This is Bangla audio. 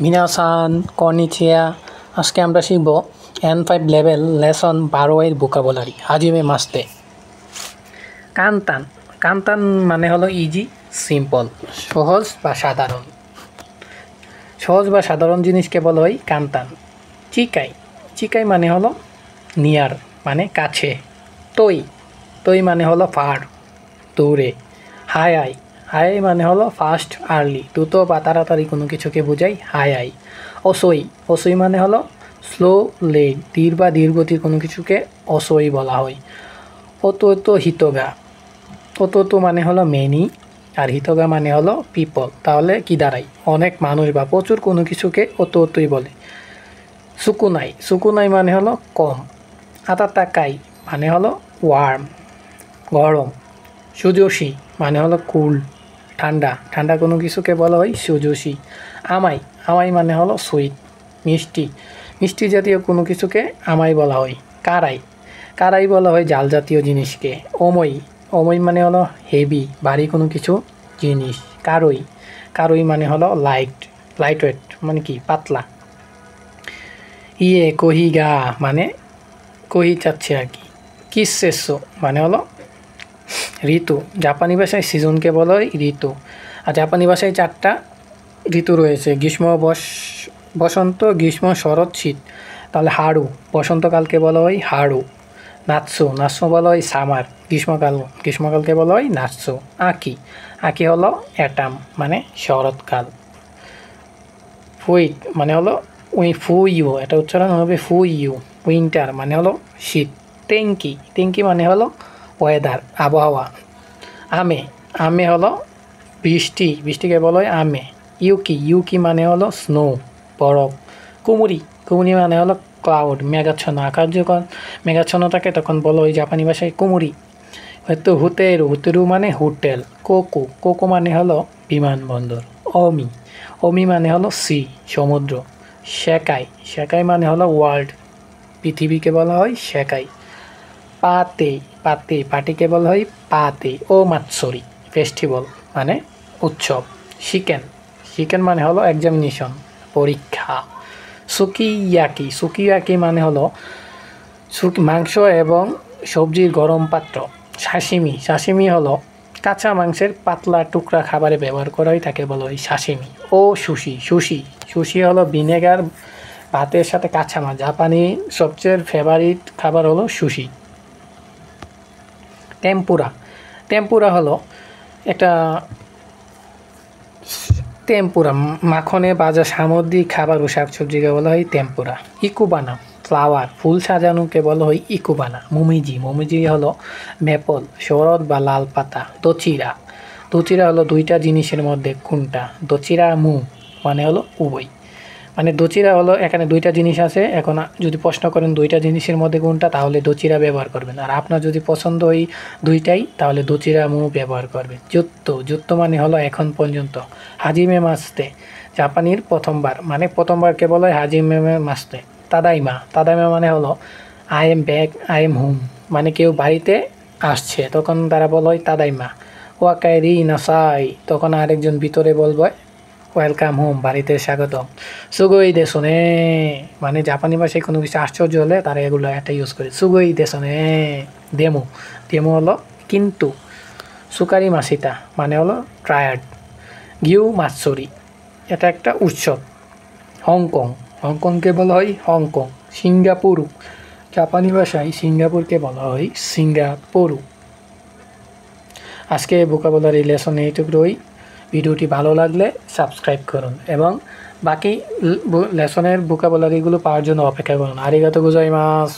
মিনাসান কর্নিচিয়া। আজকে আমরা শিখব N5 লেভেল লেসন 12 এর ভোকাবুলারি হাজিমে মাস্তে। কান্তান কান্তান মানে হলো ইজি, সিম্পল, সহজ বা সাধারণ। সহজ বা সাধারণ জিনিসকে বলা হয় কান্তান। চিকাই চিকাই মানে হলো নিয়ার মানে কাছে। তৈ তৈ মানে হলো ফার দূরে। হাই আই হাই মানে হলো ফাস্ট আর্লি দ্রুত বা তাড়াতাড়ি কোনো কিছুকে বোঝায় হাই আই। অসই অসই মানে হলো স্লো লেট ধীর বা ধীরগতির কোনো কিছুকে অসই বলা হয়। অতো হিতগা অতো মানে হলো মেনি আর হিতগা মানে হলো পিপল। তাহলে কি দাঁড়ায়? অনেক মানুষ বা প্রচুর কোনো কিছুকে অতই বলে। সুকুনাই সুকুনাই মানে হলো কম। আতাতাকাই মানে হলো ওয়ার্ম গরম। সুজোশি মানে হলো কুল ঠান্ডা ঠান্ডা কোনো কিছুকে বলা হয় সুজোশি। আমাই আমাই মানে হলো সুইট মিষ্টি মিষ্টি জাতীয় কোনো কিছুকে আমাই বলা হয়। কারাই কারাই বলা হয় জাল জাতীয় জিনিসকে। অমই অমই মানে হলো হেভি ভারী কোনো কিছু জিনিস। কারই কারই মানে হলো লাইট ওয়েট মানে কি পাতলা। ইয়ে কহিগা মানে কহি চাচ্ছে আর কি। কিসেসো মানে হলো ঋতু। জাপানি ভাষায় সিজনকে বলা হয় ঋতু। আর জাপানি ভাষায় 4টা ঋতু রয়েছে, গ্রীষ্ম বসন্ত গ্রীষ্ম শরৎ শীত। তাহলে হাড়ু বসন্তকালকে বলা হয় হাড়ু। নাৎসু নাৎসু বলা হয় সামার গ্রীষ্মকালকে বলা হয় নাৎসু। আকি আকি হলো অ্যাটাম মানে শরৎকাল। ফুইট মানে হলো ফুইউ, এটা উচ্চারণ হবে ফুইউ। উইন্টার মানে হলো শীত। টেঙ্কি টেঙ্কি মানে হলো ওয়েদার আবহাওয়া। আমে আমে হলো বৃষ্টি বৃষ্টিকে বলা হয় আমে। ইউকি ইউকি মানে হলো স্নো বরফ। কুমুরি কুমুরি মানে হলো ক্লাউড মেঘাচ্ছন্ন। আকাশ যখন মেঘাচ্ছন্ন থাকে তখন বলা হয় জাপানি ভাষায় কুমুরি। হয়তো হুতেরু হুতেরু মানে হোটেল। কোকো কোকো মানে হলো বিমানবন্দর। অমি অমি মানে হলো সি সমুদ্র। শেকাই শেকাই মানে হলো ওয়ার্ল্ড পৃথিবীকে বলা হয় শেকাই। পাতে পাতে পাটিকে বলা হয় পাতে। ও মাৎসরি ফেস্টিভ্যাল মানে উৎসব। চিকেন চিকেন মানে হলো এক্সামিনেশন পরীক্ষা। সুকিয়াকি সুকিয়াকি মানে হলো মাংস এবং সবজির গরম পাত্র। সাশিমি সাশিমি হলো কাঁচা মাংসের পাতলা টুকরা খাবারে ব্যবহার করা হয়, তাকে বলা হয় সাশিমি। ও সুশি সুশি সুশি হলো ভিনেগার ভাতের সাথে কাঁচা মাছ। জাপানি সবচেয়ে ফেভারিট খাবার হলো সুশি। টেম্পুরা টেম্পুরা হলো একটা টেম্পুরা মাখনে ভাজা সামুদ্রিক খাবার ও শাকসবজিকে বলা হয় টেম্পুরা। ইকুবানা ফ্লাওয়ার ফুল সাজানোকে বলা হয় ইকুবানা। মোমিজি মোমিজি হলো মেপল শরৎ বা লাল পাতা। দচিরা দচিরা হলো দুইটা জিনিসের মধ্যে কোনটা? দচিরা মু মানে হলো উভয়। মানে দচিরা হলো এখানে দুইটা জিনিস আছে, এখন যদি প্রশ্ন করেন দুইটা জিনিসের মধ্যে কোনটা, তাহলে দচিরা ব্যবহার করবেন। আর আপনার যদি পছন্দ ওই দুইটাই, তাহলে দচিরা মু ব্যবহার করবেন। যুক্ত মানে হলো এখন পর্যন্ত। হাজিমে মাস্তে জাপানির প্রথমবার মানে প্রথমবারকে বলা হয় হাজিমে মাস্তে। তাদাইমা তাদাইমা মানে হলো I am back I am home মানে কেউ বাড়িতে আসছে তখন তারা বলা হয় তাদাইমা। ওয়াকাইরি নাসাই তখন আরেকজন ভিতরে বলবে ওয়েলকাম হোম বাড়িতে স্বাগতম। সুগই দেশনে মানে জাপানি ভাষায় কোনো কিছু আশ্চর্য হলে তারা এগুলো একটা ইউজ করে। সুগই দেশনে দেমো দেমো হলো কিন্তু। সুকারি মাসিতা মানে হলো ট্রায়ার্ড। গিউ মাৎসরি এটা একটা উৎসব। হংকং হংকংকে বলা হয় হংকং। সিঙ্গাপুরু জাপানি ভাষায় সিঙ্গাপুরকে বলা হয় সিঙ্গাপুরু। আজকে ভোকাবুলারি লেসন এইটুকুই। ভিডিওটি ভালো লাগলে সাবস্ক্রাইব করুন এবং বাকি লেসনের ভোকাবুলারিগুলো পাওয়ার জন্য অপেক্ষা করুন। আরিগাতো গোজাইমাস।